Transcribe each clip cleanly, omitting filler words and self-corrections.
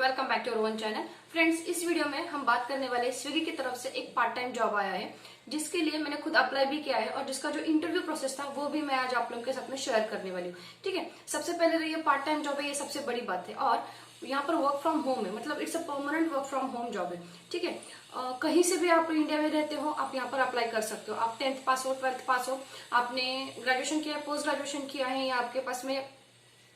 Welcome back to one channel. Friends, इस वीडियो में हम बात करने वाले स्विगी की तरफ से एक पार्ट टाइम जॉब आया है जिसके लिए मैंने खुद अप्लाई भी किया है और जिसका जो इंटरव्यू प्रोसेस था वो भी मैं आज आप लोगों के साथ में शेयर करने वाली हूँ। ठीक है, सबसे पहले तो ये पार्ट टाइम जॉब है, ये सबसे बड़ी बात है। और यहाँ पर वर्क फ्रॉम होम है, मतलब it's a permanent work from home job है। ठीक है, कहीं से भी आप इंडिया में रहते हो आप यहाँ पर अप्लाई कर सकते हो। आप 10th पास हो, 12th पास हो, आपने ग्रेजुएशन किया है, पोस्ट ग्रेजुएशन किया है, या आपके पास में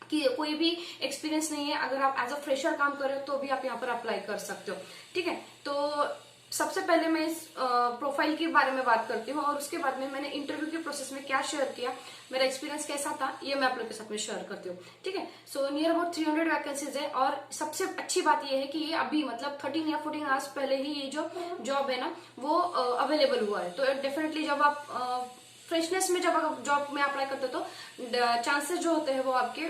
कि कोई भी एक्सपीरियंस नहीं है, अगर आप एज अ फ्रेशर काम कर रहे हो तो भी आप यहाँ पर अप्लाई कर सकते हो। ठीक है, तो सबसे पहले मैं इस प्रोफाइल के बारे में बात करती हूँ और उसके बाद में मैंने इंटरव्यू के प्रोसेस में क्या शेयर किया, मेरा एक्सपीरियंस कैसा था, ये मैं आप लोग के साथ में शेयर करती हूँ। ठीक है, सो नियर अबाउट 300 वैकेंसीज है और सबसे अच्छी बात ये है कि ये अभी मतलब 13 या 14 आवर्स पहले ही ये जो जॉब है ना वो अवेलेबल हुआ है। तो डेफिनेटली जब आप फ्रेशनेस में जब आप जॉब में अप्लाई करते हो तो चांसेस जो होते हैं वो आपके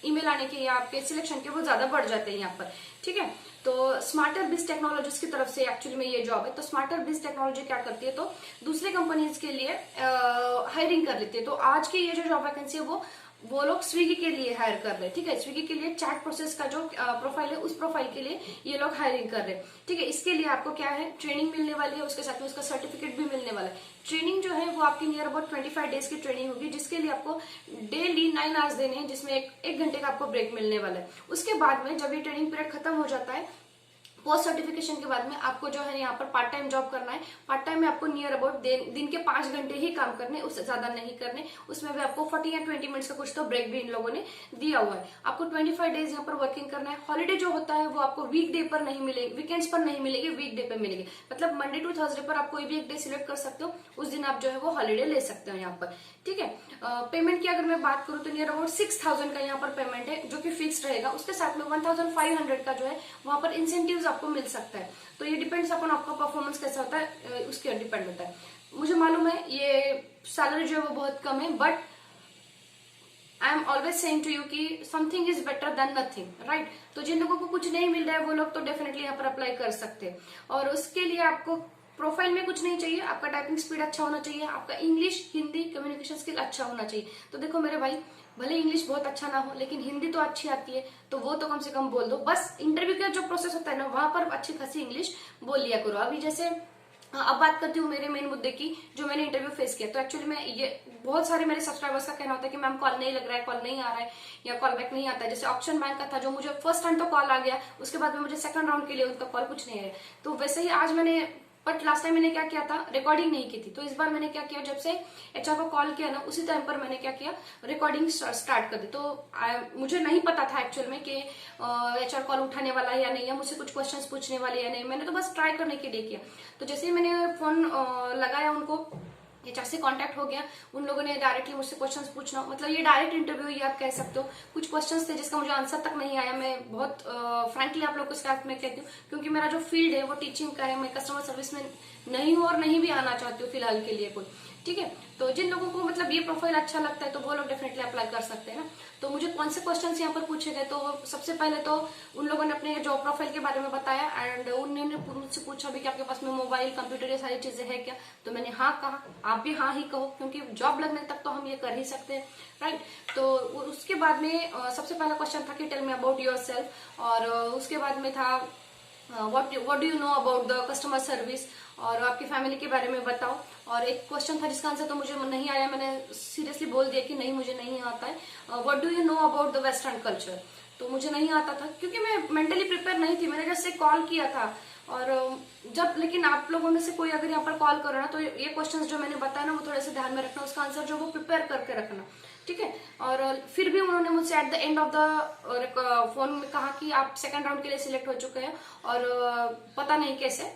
ईमेल आने के या आपके सिलेक्शन के वो ज्यादा बढ़ जाते हैं यहाँ पर। ठीक है, तो स्मार्टर बिज टेक्नोलॉजीज की तरफ से एक्चुअली में ये जॉब है। तो स्मार्टर बिज टेक्नोलॉजी क्या करती है, तो दूसरे कंपनीज के लिए हायरिंग कर लेती है। तो आज की ये जो जॉब वैकेंसी है वो लोग स्विगी के लिए हायर कर रहे हैं। ठीक है, स्विगी के लिए चैट प्रोसेस का जो प्रोफाइल है उस प्रोफाइल के लिए ये लोग हायरिंग कर रहे हैं। ठीक है, इसके लिए आपको क्या है, ट्रेनिंग मिलने वाली है, उसके साथ में उसका सर्टिफिकेट भी मिलने वाला है। ट्रेनिंग जो है वो आपकी नियर अबाउट 25 डेज की ट्रेनिंग होगी, जिसके लिए आपको डेली 9 आवर्स देने हैं, जिसमें एक घंटे का आपको ब्रेक मिलने वाला है। उसके बाद में जब ये ट्रेनिंग पीरियड खत्म हो जाता है, पोस्ट सर्टिफिकेशन के बाद में आपको जो है यहाँ पर पार्ट टाइम जॉब करना है। पार्ट टाइम में आपको नियर अबाउट दिन के 5 घंटे ही काम करने, उससे ज्यादा नहीं करने। उसमें भी आपको 40 या 20 मिनट्स का कुछ तो ब्रेक भी इन लोगों ने दिया हुआ है। आपको 25 डेज यहाँ पर वर्किंग करना है। हॉलीडे जो होता है वो आपको वीक डे पर नहीं मिलेगी, वीकेंड्स पर नहीं मिलेगी, वीक डे पर मिलेगी। मतलब मंडे टू थर्सडे पर आप कोई भी एक डे सिलेक्ट कर सकते हो, उस दिन आप जो है वो हॉलीडे ले सकते हो यहाँ पर। ठीक है, पेमेंट की अगर मैं बात करूँ तो नियर अबाउट 6000 का यहाँ पर पेमेंट है जो कि फिक्स रहेगा। उसके साथ में 1500 का जो है वहां पर इंसेंटिव्स आपको मिल सकता है। तो ये डिपेंड्स अपन आपका परफॉर्मेंस कैसा होता है उसके डिपेंड होता है। मुझे मालूम है ये सैलरी जो है वो बहुत कम है, but I am always saying to you कि something is better than nothing, right. तो जिन लोगों को कुछ नहीं मिल रहा है वो लोग तो डेफिनेटली यहाँ पर अप्लाई कर सकते हैं। और उसके लिए आपको प्रोफाइल में कुछ नहीं चाहिए, आपका टाइपिंग स्पीड अच्छा होना चाहिए, आपका इंग्लिश हिंदी कम्युनिकेशन स्किल अच्छा होना चाहिए। तो देखो मेरे भाई, भले इंग्लिश बहुत अच्छा ना हो लेकिन हिंदी तो अच्छी आती है, तो वो तो कम से कम बोल दो। बस इंटरव्यू का जो प्रोसेस होता है ना वहां पर अच्छी खासी इंग्लिश बोल लिया करो। अभी जैसे अब बात करती हूँ मेरे मेन मुद्दे की, जो मैंने इंटरव्यू फेस किया। तो एक्चुअली मैं ये बहुत सारे मेरे सब्सक्राइबर्स का कहना होता है कि मैम कॉल नहीं लग रहा है, कॉल नहीं आ रहा है या कॉल बैक नहीं आता है। जैसे ऑप्शन बैंक का था, जो मुझे फर्स्ट टाइम तो कॉल आ गया, उसके बाद में मुझे सेकंड राउंड के लिए उनका कॉल कुछ नहीं आया। तो वैसे ही आज मैंने, बट लास्ट टाइम मैंने क्या किया था, रिकॉर्डिंग नहीं की थी। तो इस बार मैंने क्या किया, जब से एचआर को कॉल किया ना उसी टाइम पर मैंने क्या किया, रिकॉर्डिंग स्टार्ट कर दी। तो मुझे नहीं पता था एक्चुअल में कि एचआर कॉल उठाने वाला है या नहीं, या मुझसे कुछ क्वेश्चंस पूछने वाले या नहीं। मैंने तो बस ट्राई करने के लिए किया। तो जैसे ही मैंने फोन लगाया उनको, एचआर से कांटेक्ट हो गया, उन लोगों ने डायरेक्टली मुझसे क्वेश्चंस पूछना, मतलब ये डायरेक्ट इंटरव्यू ही आप कह सकते हो। कुछ क्वेश्चंस थे जिसका मुझे आंसर तक नहीं आया। मैं बहुत फ्रैंकली आप लोगों को स्टाफ में कहती हूँ, क्योंकि मेरा जो फील्ड है वो टीचिंग का है, मैं कस्टमर सर्विस में नहीं हूँ और नहीं भी आना चाहती हूँ फिलहाल के लिए कोई। ठीक है, तो जिन लोगों को मतलब ये प्रोफाइल अच्छा लगता है तो वो लोग डेफिनेटली अप्लाई कर सकते हैं ना। तो मुझे कौन से क्वेश्चंस यहाँ पर पूछे गए, तो सबसे पहले तो उन लोगों ने अपने जॉब प्रोफाइल के बारे में बताया एंड उन्होंने मुझसे पूछा भी कि आपके पास में मोबाइल कंप्यूटर ये सारी चीजें है क्या। तो मैंने हाँ कहा, आप भी हाँ ही कहो, क्योंकि जॉब लगने तक तो हम ये कर ही सकते हैं, राइट। तो उसके बाद में सबसे पहला क्वेश्चन था कि tell me about yourself, और उसके बाद में था what do you know about the customer service, और आपकी फैमिली के बारे में बताओ। और एक क्वेश्चन था जिसका आंसर तो मुझे नहीं आया, मैंने सीरियसली बोल दिया कि नहीं मुझे नहीं आता है, what do you know about the western culture. तो मुझे नहीं आता था क्योंकि मैं मेंटली प्रिपेयर नहीं थी, मैंने जैसे कॉल किया था। और जब लेकिन आप लोगों में से कोई अगर यहाँ पर कॉल करो ना, तो ये क्वेश्चंस जो मैंने बताया ना वो थोड़े से ध्यान में रखना, उसका आंसर जो वो प्रिपेयर करके रखना। ठीक है, और फिर भी उन्होंने मुझसे at the end of the phone में कहा कि आप सेकंड राउंड के लिए सिलेक्ट हो चुके हैं, और पता नहीं कैसे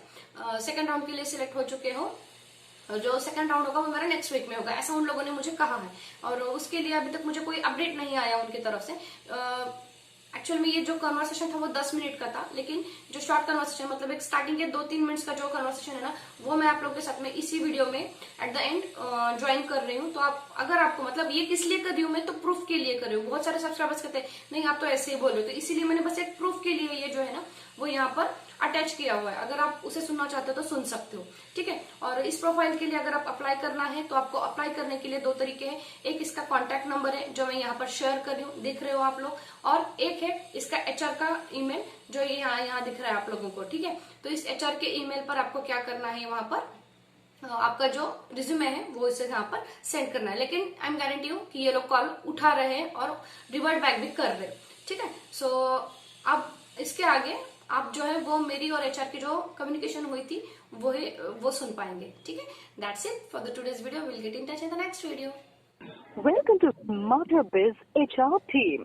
सेकंड राउंड के लिए सिलेक्ट हो चुके हो, जो सेकंड राउंड होगा वो मेरा नेक्स्ट वीक में होगा, ऐसा उन लोगों ने मुझे कहा है। और उसके लिए अभी तक मुझे कोई अपडेट नहीं आया उनकी तरफ से। एक्चुअल में ये जो कन्वर्सेशन था वो 10 मिनट का था, लेकिन जो शॉर्ट कन्वर्सेशन मतलब एक स्टार्टिंग के 2-3 मिनट्स का जो कन्वर्सेशन है ना, वो मैं आप लोगों के साथ में इसी वीडियो में एट द एंड ज्वाइन कर रही हूँ। तो आप अगर आपको मतलब ये किस लिए कर रही हूँ मैं, तो प्रूफ के लिए कर रही हूँ। बहुत सारे सब्सक्राइबर्स कहते हैं नहीं आप तो ऐसे ही बोल रहे हो, तो इसीलिए मैंने बस एक प्रूफ के लिए ये जो है ना वो यहाँ पर अटैच किया हुआ है, अगर आप उसे सुनना चाहते हो तो सुन सकते हो, ठीक है। और इस प्रोफाइल के लिए अगर आप अप्लाई करना है तो आपको अप्लाई करने के लिए 2 तरीके हैं। एक इसका कॉन्टैक्ट नंबर है जो मैं यहाँ पर शेयर कर रही हूँ, देख रहे हो आप लोग, और एक है इसका HR का ईमेल जो यहाँ दिख रहा है आप लोगों को, ठीक है। तो इस HR के ईमेल पर आपको क्या करना है, वहां पर आपका जो रिज्यूमे है वो इसे यहाँ पर सेंड करना है। लेकिन आई एम गारंटी हूँ कि ये लोग कॉल उठा रहे हैं और रिवर्ट बैक भी कर रहे हैं, ठीक है। सो अब इसके आगे आप जो है वो मेरी और HR की जो कम्युनिकेशन हुई थी वो सुन पाएंगे, ठीक है। That's it for the today's video, will get in touch in the next video. Welcome to Smarter Biz HR team,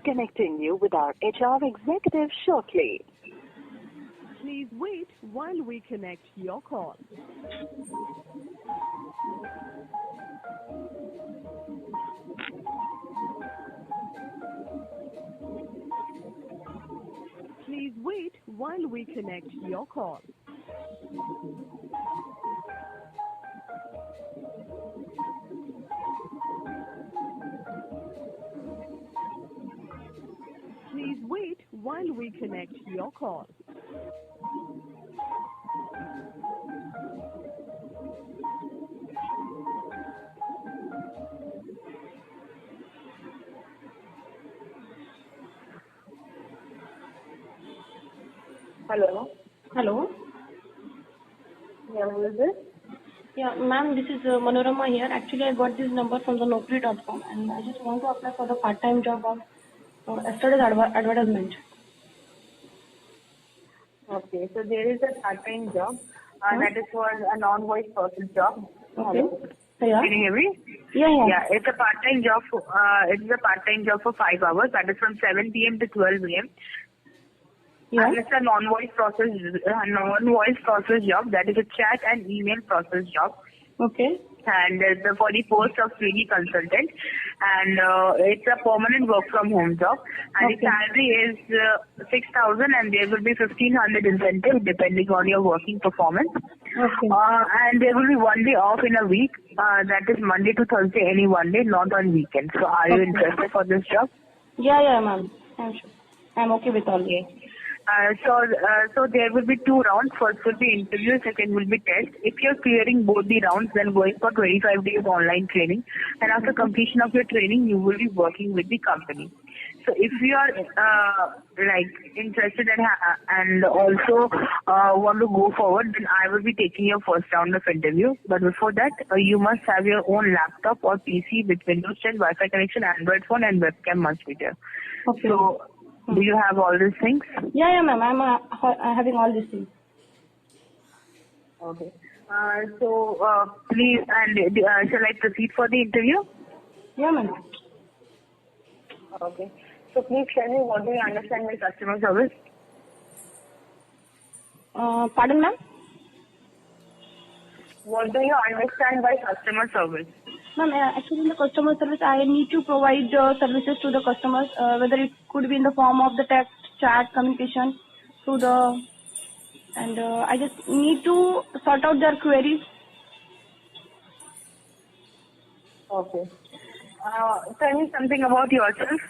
connecting you with our HR executive shortly. Please wait while we connect your call. Please wait while we connect your call. Please wait while we connect your call. Hello. Hello. Yeah, who is this? Yeah, ma'am, this is Manorama here. Actually, I got this number from the Naukri.com and I just want to apply for the part-time job of yesterday's advertisement. Okay, so there is a part-time job that is for a non-voice process job. Okay. Hello. Yeah. Can you hear me? Yeah. Yeah, it's a part-time job. It is a part-time job for 5 hours. That is from 7 p.m. to 12 a.m. Yeah. And it's a non-voice process job. That is a chat and email process job. Okay. And for the post of Swiggy consultant, and it's a permanent work from home job, and the salary is 6,000, and there will be 1,500 incentive depending on your working performance. Okay. And there will be one day off in a week, that is Monday to Thursday, any one day, not on weekends. So are you interested for this job? Yeah, ma'am. I'm sure. I'm okay with all. Okay. So there will be 2 rounds. First will be interview, second will be test. If you're clearing both the rounds, then going for 25 days online training. And after completion of your training, you will be working with the company. So if you are interested and also want to go forward, then I will be taking your first round of interview. But before that, you must have your own laptop or PC with Windows 10, Wi-Fi connection, Android phone, and webcam must be there. Okay. So do you have all these things? Yeah, ma'am. I'm having all these things. Okay. Please, and shall I proceed for the interview? Yeah, ma'am. Okay. So please tell me, what do you understand by customer service? Pardon, ma'am? What do you understand by customer service? Ma'am, actually in the customer service, I need to provide services to the customers, whether it could be in the form of the text, chat, communication, and I just need to sort out their queries. Okay. Tell me something about yourself.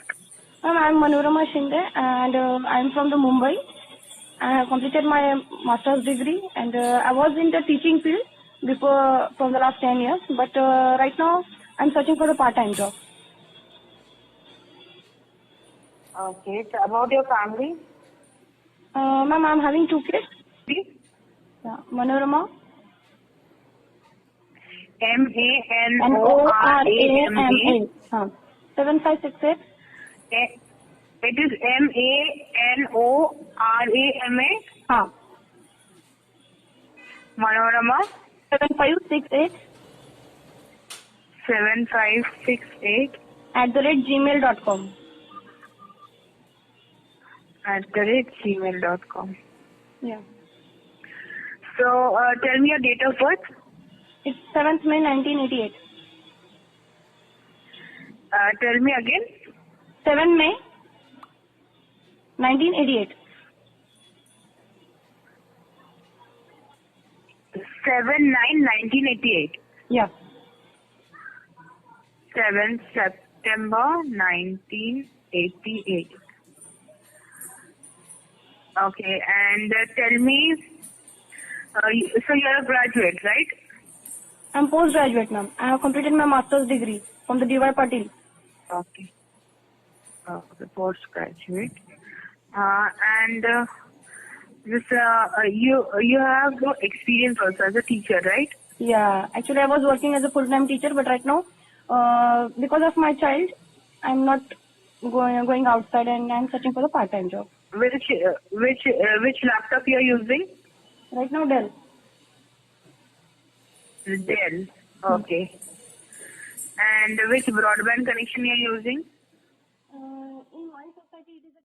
Ma'am, I'm Manorama Shinde and I'm from the Mumbai. I have completed my master's degree and I was in the teaching field before from the last 10 years, but right now I'm searching for a part-time job. Okay. So about your family? Ma'am, I'm having 2 kids. Please. Yeah, Manorama. MANORAMA. 7568. It is MANORAMA. Manorama. 7568 7568 @gmail.com. @gmail.com. Yeah. So tell me your date of birth. It's 7th May 1988. Tell me again. 7 May 1988. 7/9/1988. Yeah. 7 September 1988. Okay, and tell me, so you're a graduate, right? I'm postgraduate, ma'am. I have completed my master's degree from the DY Patil. Okay. Okay, postgraduate. And this you have no experience also as a teacher, right? Yeah, actually I was working as a full-time teacher, but right now, because of my child, I'm not going outside and I'm searching for the part-time job. Which laptop you're using? Right now, Dell. Dell. Okay. And which broadband connection you're using?